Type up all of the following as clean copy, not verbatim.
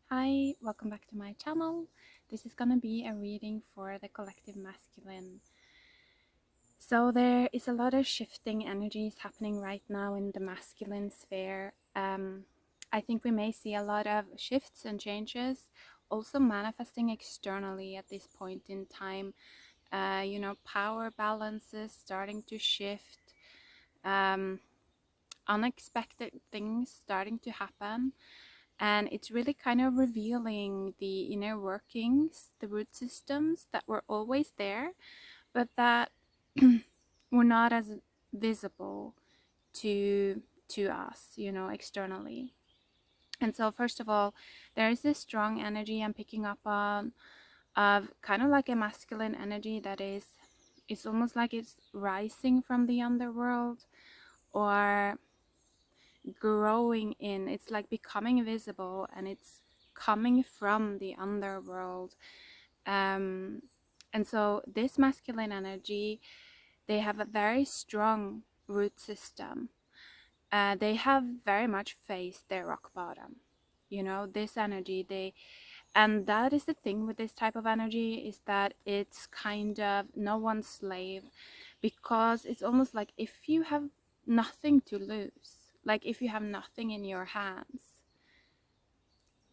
Hi, welcome back to my channel. This is gonna be a reading for the collective masculine. So there is a lot of shifting energies happening right now in the masculine sphere. I think we may see a lot of shifts and changes also manifesting externally at this point in time. Power balances starting to shift, um, unexpected things starting to happen. And it's really kind of revealing the inner workings, the root systems that were always there, but that were not as visible to us, externally. And so first of all, there is this strong energy I'm picking up on of kind of like a masculine energy that is it's almost like it's rising from the underworld or growing in. It's like becoming visible, and it's coming from the underworld. um and so this masculine energy, they have a very strong root system. They have very much faced their rock bottom, this energy. And that is the thing with this type of energy, is that it's kind of no one's slave, because it's almost like if you have nothing to lose, like if you have nothing in your hands,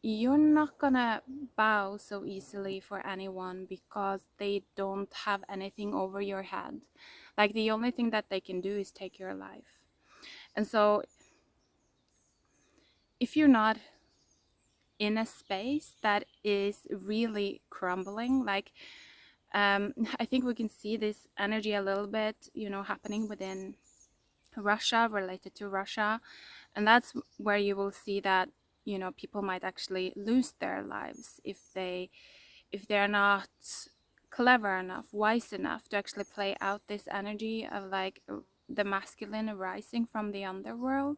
you're not gonna bow so easily for anyone because they don't have anything over your head. Like the only thing that they can do is take your life. And so if you're not in a space that is really crumbling, like I think we can see this energy a little bit, happening within Russia, related to Russia. And that's where you will see that, people might actually lose their lives if they're not clever enough, wise enough to actually play out this energy of like the masculine rising from the underworld.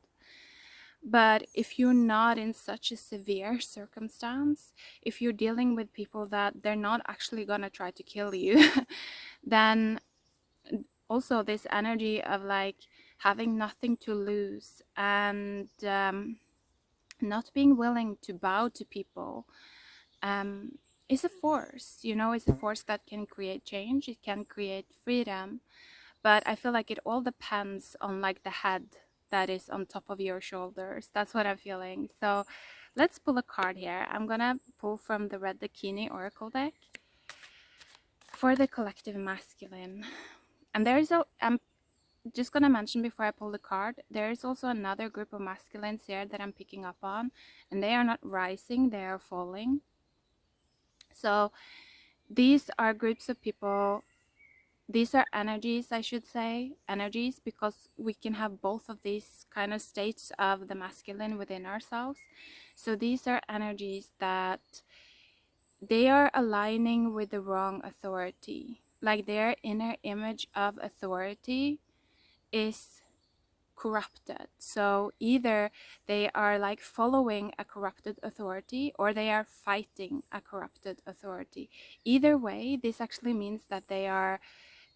But if you're not in such a severe circumstance, if you're dealing with people that they're not actually gonna try to kill you, then also this energy of like having nothing to lose, and not being willing to bow to people, um, is a force. It's a force that can create change, it can create freedom. But I feel like it all depends on like the head that is on top of your shoulders. That's what I'm feeling. So let's pull a card here. I'm gonna pull from the Red Dakini Oracle deck for the collective masculine. And I'm just gonna mention before I pull the card, there is also another group of masculines here that I'm picking up on, and they are not rising, they are falling. So these are groups of people, these are energies, I should say, energies, because we can have both of these kind of states of the masculine within ourselves. So these are energies that they are aligning with the wrong authority, like their inner image of authority is corrupted. So either they are like following a corrupted authority, or they are fighting a corrupted authority. Either way, this actually means that they are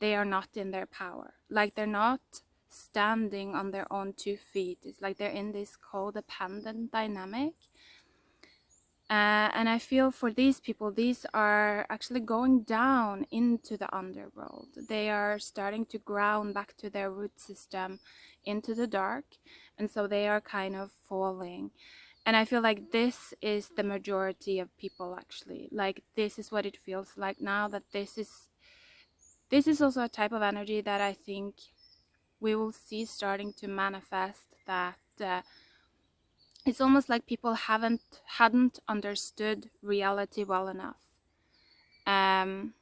not in their power. Like they're not standing on their own 2 feet. It's like they're in this codependent dynamic. And I feel for these people, these are actually going down into the underworld. They are starting to ground back to their root system, into the dark. And so they are kind of falling. And I feel like this is the majority of people, actually. Like this is what it feels like now, that this is also a type of energy that I think we will see starting to manifest, that it's almost like people hadn't understood reality well enough. um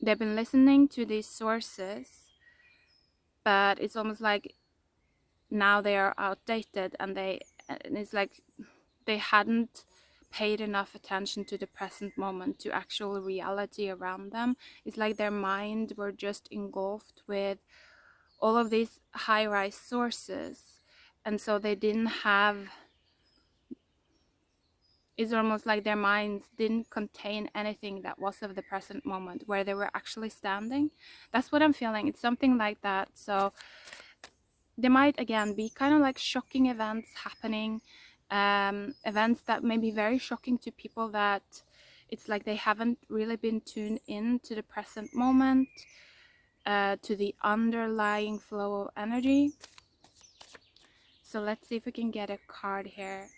they've been listening to these sources, but it's almost like now they are outdated, and it's like they hadn't paid enough attention to the present moment, to actual reality around them. It's like their mind were just engulfed with all of these high-rise sources, and so they didn't have, it's almost like their minds didn't contain anything that was of the present moment, where they were actually standing. That's what I'm feeling. It's something like that. So there might again be kind of like shocking events happening, events that may be very shocking to people, that it's like they haven't really been tuned in to the present moment, to the underlying flow of energy. So let's see if we can get a card here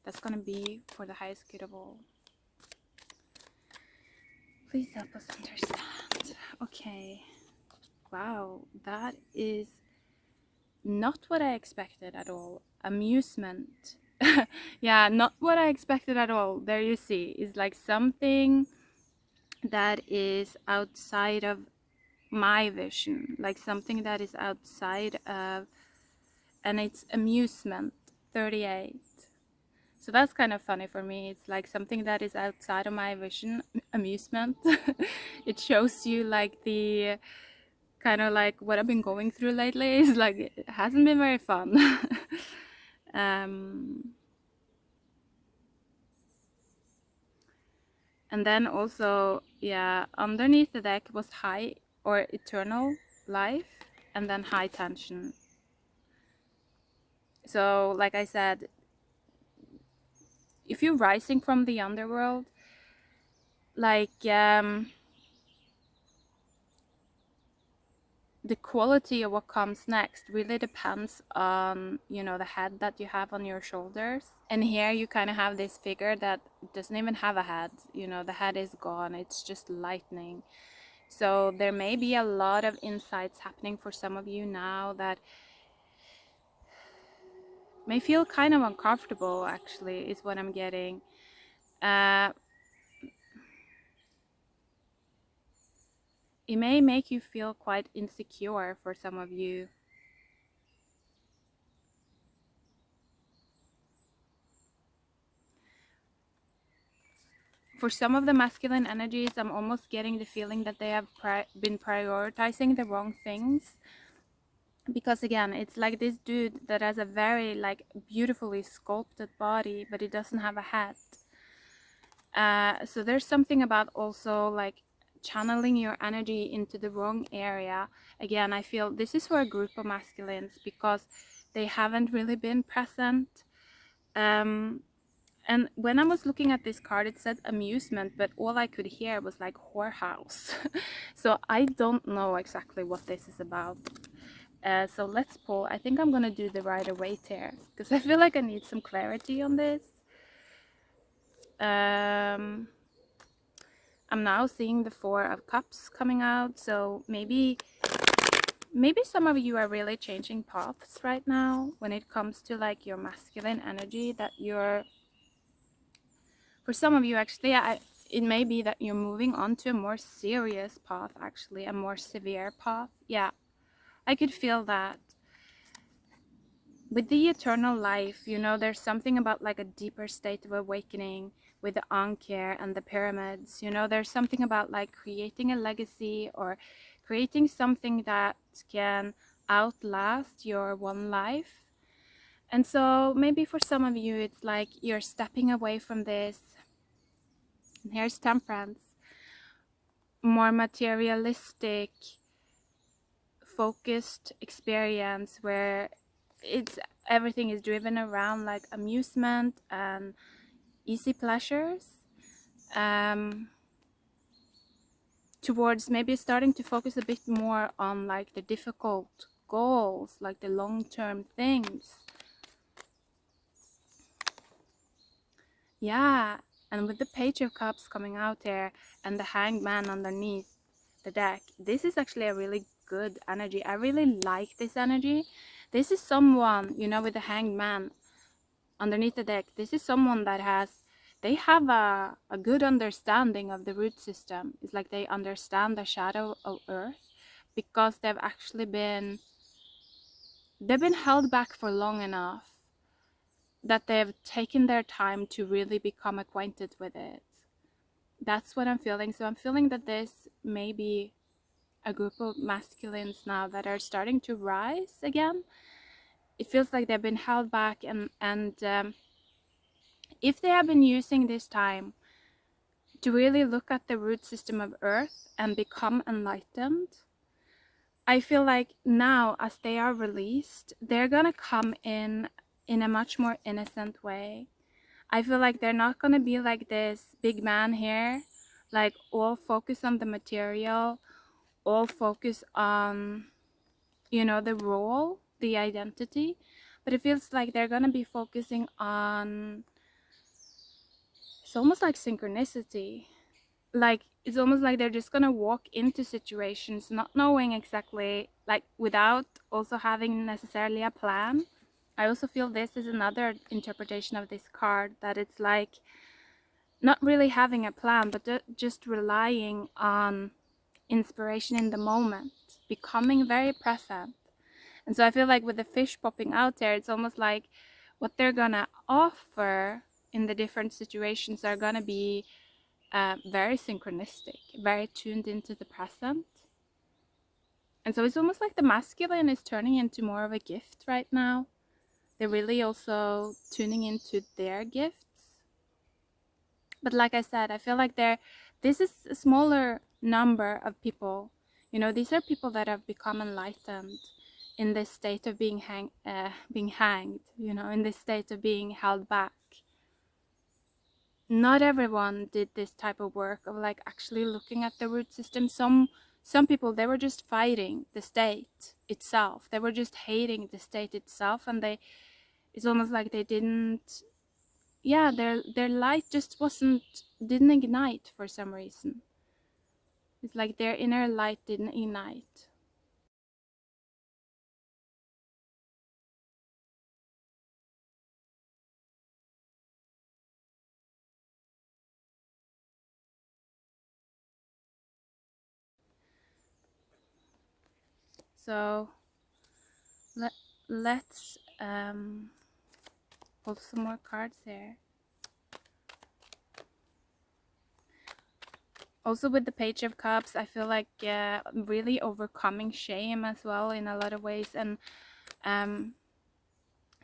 that's going to be for the highest good of all. Please help us understand. Okay. Wow, that is not what I expected at all. Amusement. Yeah, not what I expected at all. There you see. It's like something that is outside of my vision. Like something that is outside of... And it's amusement. 38. So that's kind of funny for me. It's like something that is outside of my vision. Amusement. It shows you like the... kind of like what I've been going through lately is like it hasn't been very fun. And then also, yeah, underneath the deck was high or eternal life, and then high tension. So like I said, if you're rising from the underworld, like the quality of what comes next really depends on, you know, the head that you have on your shoulders. And here you kind of have this figure that doesn't even have a head. You know, the head is gone. It's just lightning. So there may be a lot of insights happening for some of you now that may feel kind of uncomfortable, actually, is what I'm getting. It may make you feel quite insecure for some of you. For some of the masculine energies, I'm almost getting the feeling that they have been prioritizing the wrong things. Because again, it's like this dude that has a very like beautifully sculpted body, but he doesn't have a head. So there's something about also like channeling your energy into the wrong area. Again, I feel this is for a group of masculines because they haven't really been present. And when I was looking at this card, it said amusement, but all I could hear was like whorehouse. So I don't know exactly what this is about. So let's pull. I think I'm gonna do the Rider-Waite here because I feel like I need some clarity on this. I'm now seeing the Four of Cups coming out, so maybe some of you are really changing paths right now when it comes to like your masculine energy, that you're... For some of you, actually, it may be that you're moving on to a more serious path, actually, a more severe path. Yeah, I could feel that. With the eternal life, you know, there's something about like a deeper state of awakening with the Ankh and the pyramids. You know, there's something about like creating a legacy or creating something that can outlast your one life. And so maybe for some of you, it's like you're stepping away from this. And here's Temperance. More materialistic, focused experience where everything is driven around like amusement and easy pleasures, towards maybe starting to focus a bit more on like the difficult goals, like the long-term things. Yeah, and with the Page of Cups coming out there and the Hanged Man underneath the deck, this is actually a really good energy. I really like this energy. This is someone, you know, with the Hanged Man underneath the deck, this is someone that they have a good understanding of the root system. It's like they understand the shadow of Earth because they've been held back for long enough that they've taken their time to really become acquainted with it. That's what I'm feeling. So I'm feeling that this may be a group of masculines now that are starting to rise again. It feels like they've been held back, and if they have been using this time to really look at the root system of Earth and become enlightened, I feel like now as they are released, they're gonna come in in a much more innocent way. I feel like they're not going to be like this big man here, like all focus on the material, all focus on, the role, the identity. But it feels like they're going to be focusing on, it's almost like synchronicity. Like, it's almost like they're just going to walk into situations not knowing exactly, like, without also having necessarily a plan. I also feel this is another interpretation of this card, that it's like not really having a plan, but just relying on inspiration in the moment, becoming very present. And so I feel like with the fish popping out there, it's almost like what they're gonna offer in the different situations are gonna be very synchronistic, very tuned into the present. And so it's almost like the masculine is turning into more of a gift right now. They're really also tuning into their gifts. But like I said, I feel like this is a smaller number of people. These are people that have become enlightened in this state of being hanged, in this state of being held back. Not everyone did this type of work of like actually looking at the root system. Some people, they were just fighting the state itself. They were just hating the state itself, and it's almost like they didn't, yeah, their light just didn't ignite for some reason. It's like their inner light didn't ignite. So let's pull some more cards here. Also with the Page of Cups, I feel like really overcoming shame as well in a lot of ways, and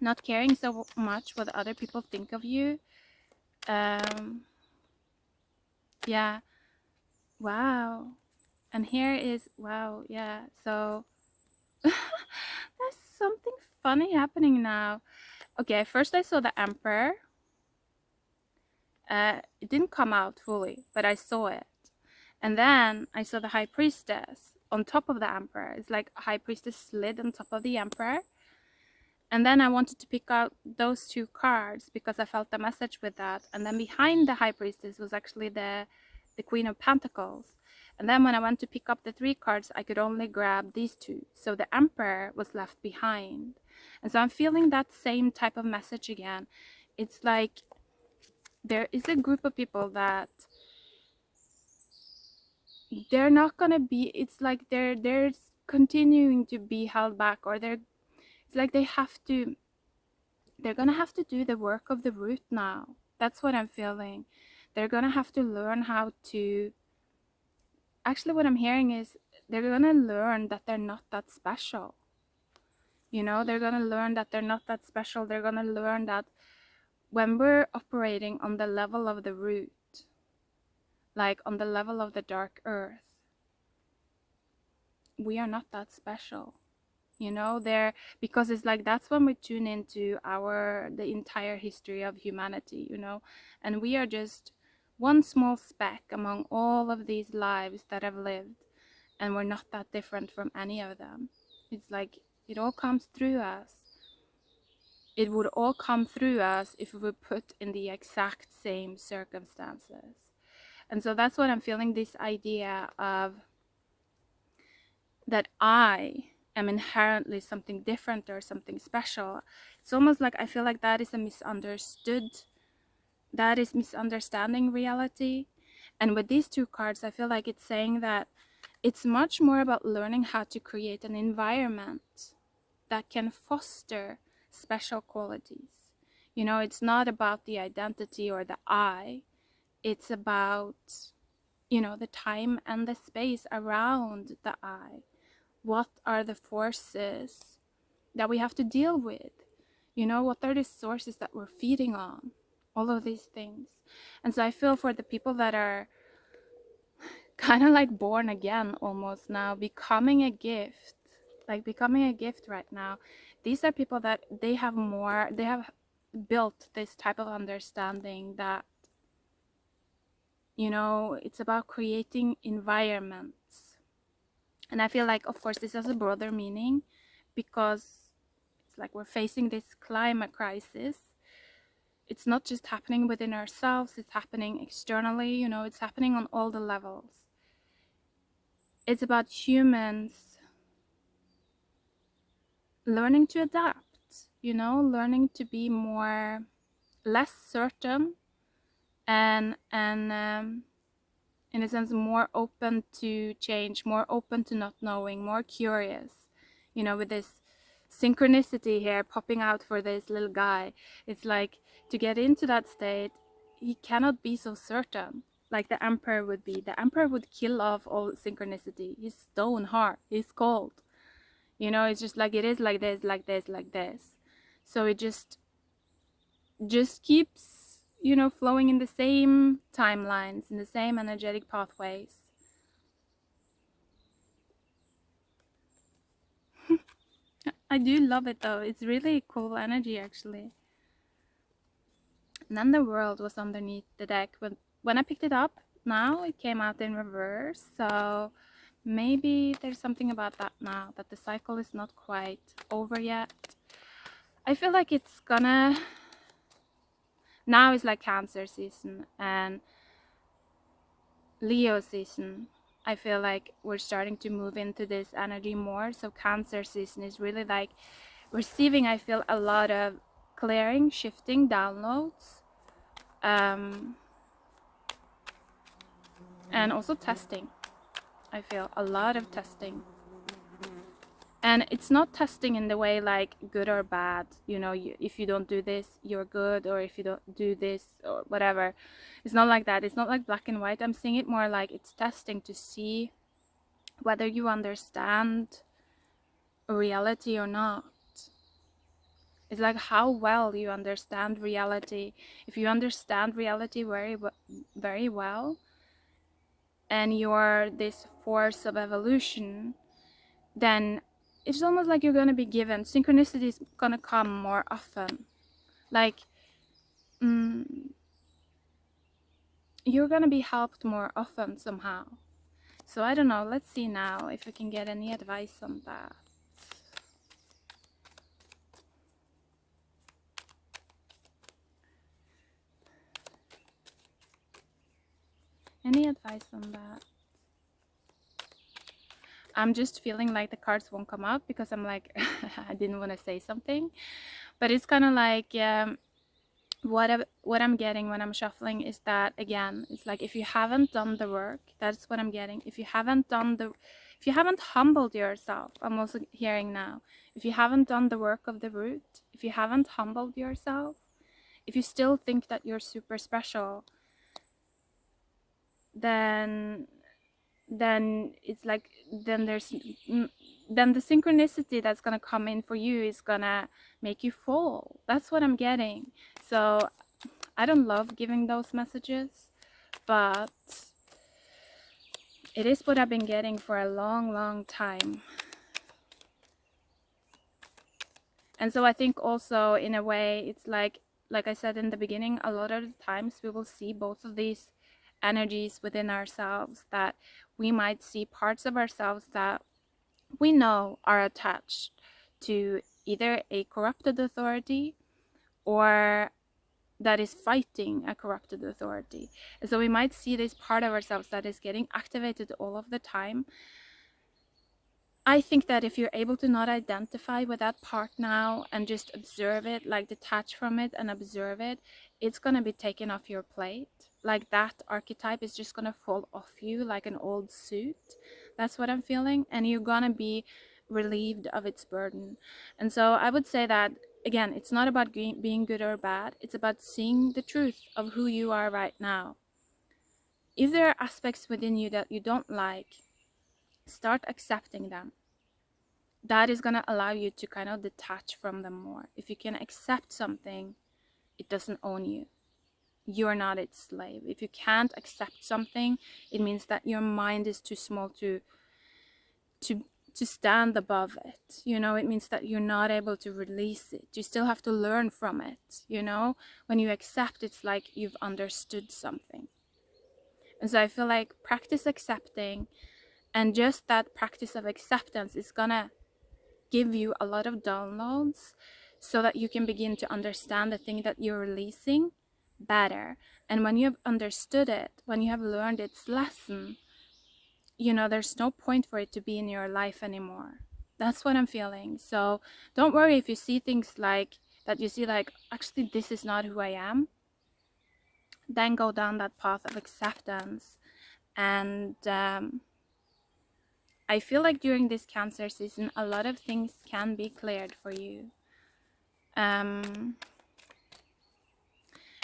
not caring so much what other people think of you. Yeah, wow. And here is, wow, yeah. So there's something funny happening now. Okay, first I saw the Emperor. It didn't come out fully, but I saw it. And then I saw the High Priestess on top of the Emperor. It's like a High Priestess slid on top of the Emperor. And then I wanted to pick out those two cards because I felt the message with that. And then behind the High Priestess was actually the Queen of Pentacles. And then when I went to pick up the three cards, I could only grab these two. So the Emperor was left behind. And so I'm feeling that same type of message again. It's like there is a group of people that they're not gonna be, it's like they're continuing to be held back, or it's like they're gonna have to do the work of the root now. That's what I'm feeling. They're gonna have to learn how to, actually what I'm hearing is they're gonna learn that they're not that special. They're gonna learn that they're not that special. They're gonna learn that when we're operating on the level of the root, like on the level of the dark earth, we are not that special. There, because it's like that's when we tune into the entire history of humanity, and we are just one small speck among all of these lives that have lived, and we're not that different from any of them. It's like it all comes through us. It would all come through us if we were put in the exact same circumstances. And so that's what I'm feeling, this idea of that I am inherently something different or something special. It's almost like I feel like that is misunderstanding reality. And with these two cards, I feel like it's saying that it's much more about learning how to create an environment that can foster special qualities. It's not about the identity or the I. It's about, the time and the space around the I. What are the forces that we have to deal with? What are the sources that we're feeding on? All of these things. And so I feel for the people that are kind of like born again almost now, becoming a gift right now, these are people that they have built this type of understanding that, it's about creating environments. And I feel like, of course, this has a broader meaning, because it's like we're facing this climate crisis. It's not just happening within ourselves, it's happening externally, it's happening on all the levels. It's about humans learning to adapt, learning to be less certain, and in a sense more open to change, more open to not knowing, more curious, with this synchronicity here popping out for this little guy. It's like, to get into that state, he cannot be so certain like the emperor would be. The emperor would kill off all synchronicity. He's stone hard, he's cold. It's just like, it is like this, like this, like this. So it just keeps, flowing in the same timelines, in the same energetic pathways. I do love it though. It's really cool energy, actually. And then the world was underneath the deck. When I picked it up, now it came out in reverse. So maybe there's something about that now, that the cycle is not quite over yet. I feel like it's gonna... Now is like Cancer season and Leo season. I feel like we're starting to move into this energy more. So Cancer season is really like receiving, I feel, a lot of clearing, shifting, downloads, and also testing. I feel a lot of testing. And it's not testing in the way like good or bad, if you don't do this, you're good, or if you don't do this, or whatever. It's not like that. It's not like black and white. I'm seeing it more like it's testing to see whether you understand reality or not. It's like how well you understand reality. If you understand reality very well, and you're this force of evolution, then it's almost like you're going to be given synchronicity is going to come more often. Like you're going to be helped more often somehow. So I don't know, let's see now if we can get any advice on that. Any advice on that? I'm just feeling like the cards won't come up because I'm like I didn't want to say something, but it's kind of like what I'm getting when I'm shuffling is that, again, it's like if you haven't done the work, that's what I'm getting. If you haven't humbled yourself, I'm also hearing now, if you haven't done the work of the root, if you haven't humbled yourself, if you still think that you're super special, then it's like, then the synchronicity that's gonna come in for you is gonna make you fall. That's what I'm getting. So I don't love giving those messages, but it is what I've been getting for a long time. And so I think also, in a way, it's like I said in the beginning, a lot of the times we will see both of these energies within ourselves, that we might see parts of ourselves that we know are attached to either a corrupted authority or that is fighting a corrupted authority. And so we might see this part of ourselves that is getting activated all of the time. I think that if you're able to not identify with that part now and just observe it, like detach from it and observe it, it's going to be taken off your plate. Like that archetype is just going to fall off you like an old suit. That's what I'm feeling. And you're going to be relieved of its burden. And so I would say that, again, it's not about being good or bad. It's about seeing the truth of who you are right now. If there are aspects within you that you don't like, start accepting them. That is going to allow you to kind of detach from them more. If you can accept something, it doesn't own you. You're not its slave. If you can't accept something, it means that your mind is too small to to stand above it. You know, it means that you're not able to release it. You still have to learn from it. You know, when you accept, it's like you've understood something. And so I feel like practice accepting, and just that practice of acceptance is gonna give you a lot of downloads so that you can begin to understand the thing that you're releasing better. And when you have understood it, when you have learned its lesson, you know, there's no point for it to be in your life anymore. That's what I'm feeling. So don't worry if you see things like that, you see like, actually this is not who I am. Then go down that path of acceptance. And I feel like during this Cancer season, a lot of things can be cleared for you. And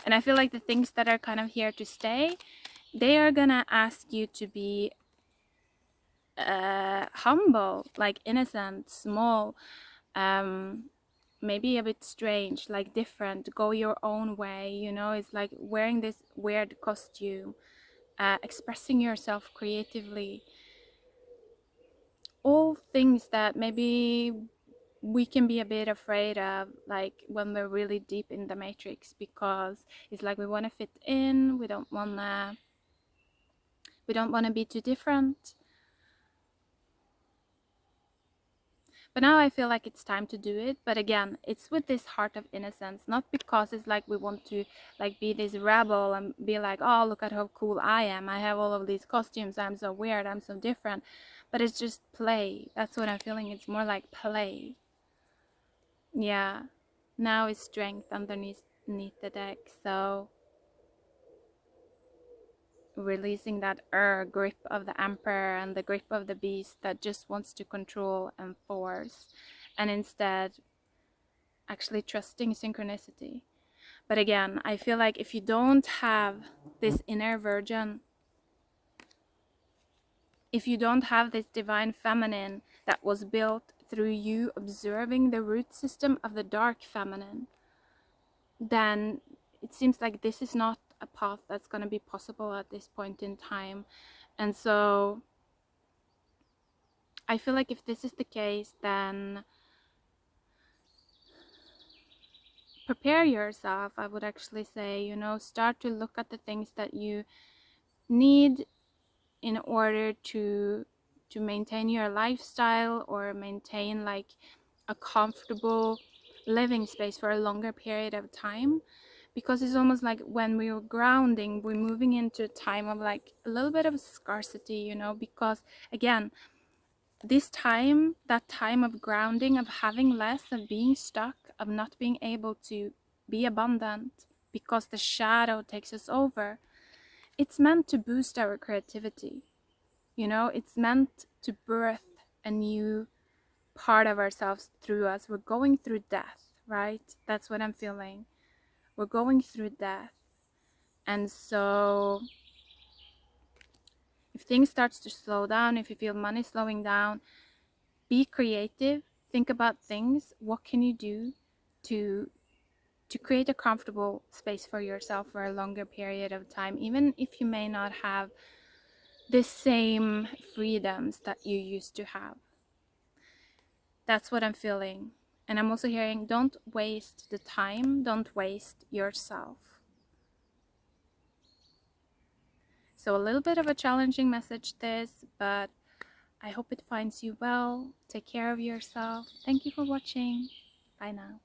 I feel like the things that are kind of here to stay, they are gonna ask you to be humble, like innocent, small, maybe a bit strange, like different, go your own way, you know. It's like wearing this weird costume, expressing yourself creatively, all things that maybe we can be a bit afraid of, like when we're really deep in the matrix, because it's like we want to fit in, we don't want to be too different. But now I feel like it's time to do it. But again, it's with this heart of innocence, not because it's like we want to like be this rebel and be like, oh, look at how cool I am. I have all of these costumes. I'm so weird. I'm so different. But it's just play. That's what I'm feeling. It's more like play. Yeah. Now it's strength underneath the deck. So releasing that grip of the emperor and the grip of the beast that just wants to control and force, and instead actually trusting synchronicity. But again, I feel like if you don't have this inner virgin, if you don't have this divine feminine that was built through you observing the root system of the dark feminine, then it seems like this is not a path that's going to be possible at this point in time. And so I feel like if this is the case, then prepare yourself. I would actually say, you know, start to look at the things that you need in order to maintain your lifestyle, or maintain like a comfortable living space for a longer period of time. Because it's almost like when we're grounding, we're moving into a time of like a little bit of scarcity, you know, because again, this time, that time of grounding, of having less, of being stuck, of not being able to be abundant because the shadow takes us over, it's meant to boost our creativity. You know, it's meant to birth a new part of ourselves through us. We're going through death, right? That's what I'm feeling. We're going through death. And so if things starts to slow down, if you feel money slowing down, be creative. Think about things. What can you do to create a comfortable space for yourself for a longer period of time, even if you may not have the same freedoms that you used to have. That's what I'm feeling. And I'm also hearing, don't waste the time, don't waste yourself. So a little bit of a challenging message this, but I hope it finds you well. Take care of yourself. Thank you for watching. Bye now.